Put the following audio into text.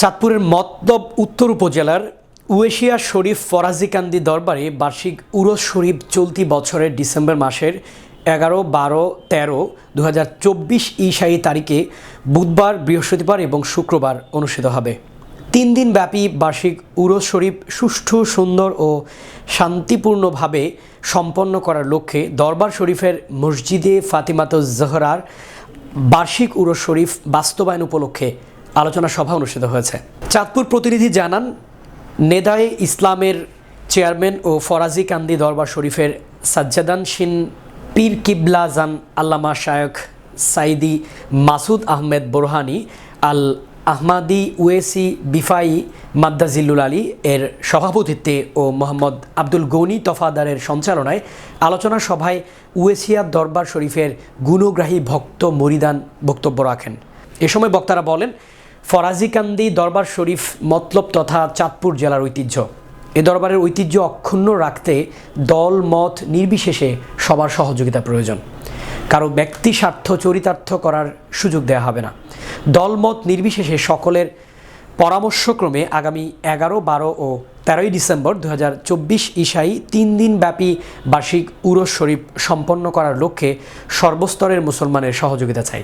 চাঁদপুরের মতলব উত্তর উপজেলার উয়েশিয়া শরীফ ফরাজিকান্দি দরবারে বার্ষিক উরস শরীফ চলতি বছরের ডিসেম্বর মাসের 11, 12, 13, 2024 ঈশাই তারিখে বুধবার, বৃহস্পতিবার এবং শুক্রবার অনুষ্ঠিত হবে। 3 দিন ব্যাপী বার্ষিক উরস শরীফ সুষ্ঠু, সুন্দর ও শান্তিপূর্ণভাবে সম্পন্ন করার লক্ষ্যে দরবার শরীফের মসজিদে ফাতিমাতুজ জহরার বার্ষিক উরস শরীফ বাস্তবায়ন উপলক্ষে আলোচনা সভা অনুষ্ঠিত হয়েছে। চাঁদপুর প্রতিনিধি জানান, নেদায়ে ইসলামের চেয়ারম্যান ও ফরাজিকান্দি দরবার শরীফের সাজ্জাদানশীন পীর কিবলা জান আল্লামা শায়খ সাইদি মাসুদ আহমেদ বোরহানি আল আহমাদি ওয়েসি বিফাই মাদ্দাজিল্লুল আলী এর সভাপতিত্বে ও মোহাম্মদ আব্দুল গনি তফাদারের সঞ্চালনায় আলোচনা সভায় উয়েশিয়া দরবার শরীফের গুণগ্রাহী ভক্ত মুরিদান বক্তব্য রাখেন। এ সময় বক্তারা বলেন, ফরাজিকান্দি দরবার শরীফ মতলব তথা চাঁদপুর জেলার ঐতিহ্য। এ দরবারের ঐতিহ্য অক্ষুণ্ণ রাখতে দল মত নির্বিশেষে সবার সহযোগিতা প্রয়োজন। কারো ব্যক্তি স্বার্থ চরিতার্থ করার সুযোগ দেওয়া হবে না। দলমত নির্বিশেষে সকলের পরামর্শক্রমে আগামী 11, 12 ও 13 ডিসেম্বর 2024 ঈশাই 3 দিন ব্যাপী বার্ষিক উরস শরীফ সম্পন্ন করার লক্ষ্যে সর্বস্তরের মুসলমানের সহযোগিতা চাই।